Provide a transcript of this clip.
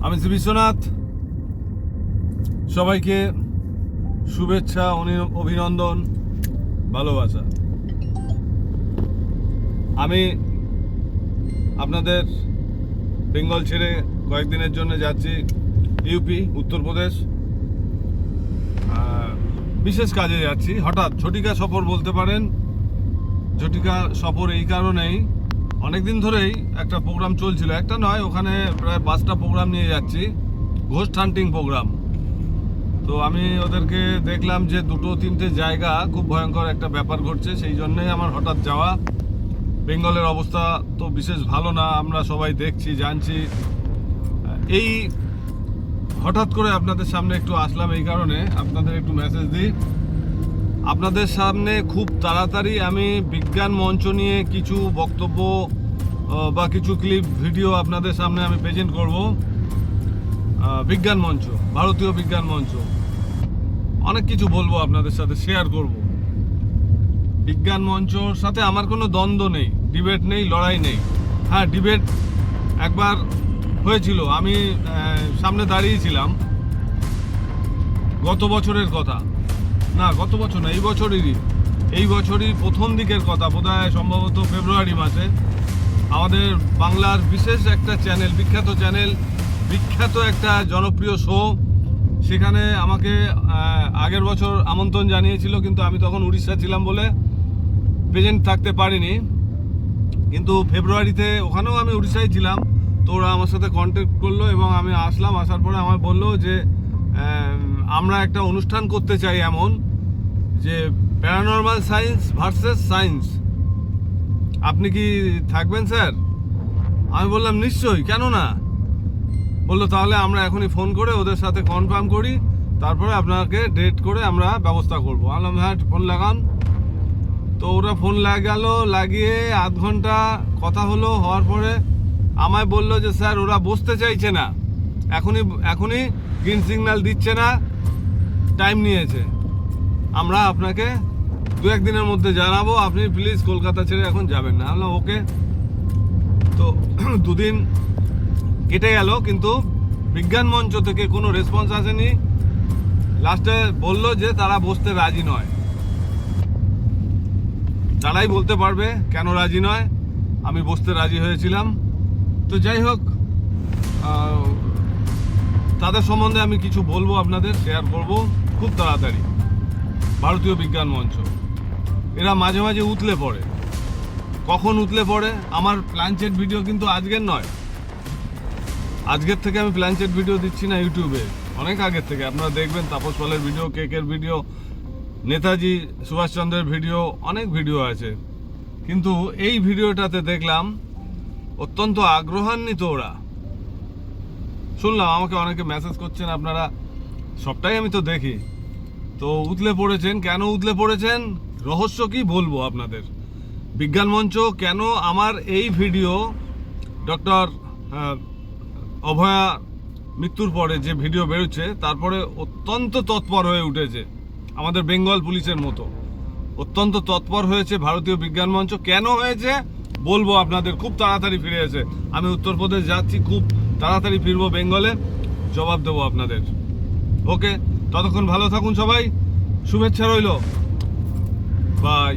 আমি শ্রী বিশ্বনাথ, সবাইকে শুভেচ্ছা, অভিনন্দন, ভালোবাসা। আমি আপনাদের বেঙ্গল ছেড়ে কয়েকদিনের জন্য যাচ্ছি ইউপি, উত্তরপ্রদেশ। বিশেষ কাজে যাচ্ছি। হঠাৎ ঝটিকা সফর বলতে পারেন। ঝটিকা সফর এই কারণেই, অনেকদিন ধরেই একটা প্রোগ্রাম চলছিল, একটা নয়, ওখানে প্রায় 5টা প্রোগ্রাম নিয়ে যাচ্ছি, ঘোস্ট হান্টিং প্রোগ্রাম। তো আমি ওদেরকে দেখলাম যে 2-3টে জায়গা খুব ভয়ঙ্কর একটা ব্যাপার ঘটছে, সেই জন্যই আমার হঠাৎ যাওয়া। বেঙ্গলের অবস্থা তো বিশেষ ভালো না, আমরা সবাই দেখছি, জানছি। এই হঠাৎ করে আপনাদের সামনে একটু আসলাম, এই কারণে আপনাদের একটু মেসেজ দিই। আপনাদের সামনে খুব তাড়াতাড়ি আমি বিজ্ঞান মঞ্চ নিয়ে কিছু বক্তব্য বা কিছু ক্লিপ ভিডিও আপনাদের সামনে আমি প্রেজেন্ট করব। বিজ্ঞান মঞ্চ, ভারতীয় বিজ্ঞান মঞ্চ, অনেক কিছু বলবো আপনাদের সাথে, শেয়ার করব। বিজ্ঞান মঞ্চর সাথে আমার কোনো দ্বন্দ্ব নেই, ডিবেট নেই, লড়াই নেই। হ্যাঁ, ডিবেট একবার হয়েছিল, আমি সামনে দাঁড়িয়েছিলাম, গত বছরের কথা, না গত বছর না, এই বছরই প্রথম দিকের কথা, বোধহয় সম্ভবত ফেব্রুয়ারি মাসে। আমাদের বাংলার বিশেষ একটা চ্যানেল, বিখ্যাত একটা জনপ্রিয় শো, সেখানে আমাকে আগের বছর আমন্ত্রণ জানিয়েছিল, কিন্তু আমি তখন উড়িষ্যা ছিলাম বলে প্রেজেন্ট থাকতে পারিনি। কিন্তু ফেব্রুয়ারিতে ওখানেও আমি উড়িষ্যায় ছিলাম, তো ওরা আমার সাথে কন্ট্যাক্ট করলো এবং আমি আসলাম। আসার পরে আমায় বললো যে আমরা একটা অনুষ্ঠান করতে চাই, এমন যে প্যারানর্মাল সায়েন্স ভার্সেস সায়েন্স, আপনি কি থাকবেন স্যার? আমি বললাম নিশ্চয়ই, কেন না। বললো তাহলে আমরা এখনই ফোন করে ওদের সাথে কনফার্ম করি, তারপরে আপনাকে ডেট করে আমরা ব্যবস্থা করবো। আমি বললাম হ্যাঁ, ফোন লাগান। তো ওরা ফোন লাগিয়ে আধ ঘন্টা কথা হওয়ার পরে আমায় বললো যে স্যার ওরা বসতে চাইছে না, এখনই গ্রিন সিগন্যাল দিচ্ছে না, টাইম নিয়েছে, আমরা আপনাকে 2-1 দিনের মধ্যে জানাবো, আপনি প্লিজ কলকাতা ছেড়ে এখন যাবেন না। বললাম ওকে। তো 2 দিন কেটে গেল, কিন্তু বিজ্ঞান মঞ্চ থেকে কোনো রেসপন্স আসেনি। লাস্টে বলল যে তারা বসতে রাজি নয়। তারাই বলতে পারবে কেন রাজি নয়, আমি বসতে রাজি হয়েছিলাম। তো যাই হোক, তাদের সম্বন্ধে আমি কিছু বলবো, আপনাদের শেয়ার করব খুব তাড়াতাড়ি। ভারতীয় বিজ্ঞান মঞ্চ, এরা মাঝে মাঝে উতলে পড়ে। কখন উতলে পড়ে? আমার প্ল্যানচেট ভিডিও কিন্তু আজকের নয়, আজকের থেকে আমি প্ল্যানচেট ভিডিও দিচ্ছি না ইউটিউবে, অনেক আগের থেকে। আপনারা দেখবেন তাপস পালের ভিডিও, কেকের ভিডিও, নেতাজি সুভাষচন্দ্রের ভিডিও, অনেক ভিডিও আছে। কিন্তু এই ভিডিওটাতে দেখলাম অত্যন্ত আগ্রহান্বিত ওরা। শুনলাম, আমাকে অনেকে মেসেজ করছেন, আপনারা সবটাই আমি তো দেখি। তো উতলে পড়েছেন, কেন উতলে পড়েছেন, রহস্য কি বলবো আপনাদের। বিজ্ঞান মঞ্চ কেন আমার এই ভিডিও, ডক্টর অভয়া মৃত্যুর পরে যে ভিডিও বেরোচ্ছে, তারপরে অত্যন্ত তৎপর হয়ে উঠেছে, আমাদের বেঙ্গল পুলিশের মতো অত্যন্ত তৎপর হয়েছে ভারতীয় বিজ্ঞান মঞ্চ। কেন হয়েছে বলবো আপনাদের, খুব তাড়াতাড়ি ফিরে এসে। আমি উত্তরপ্রদেশ যাচ্ছি, খুব তাড়াতাড়ি ফিরবো বেঙ্গলে, জবাব দেবো আপনাদের। ওকে, ততক্ষণ ভালো থাকুন সবাই, শুভেচ্ছা রইল, বাই।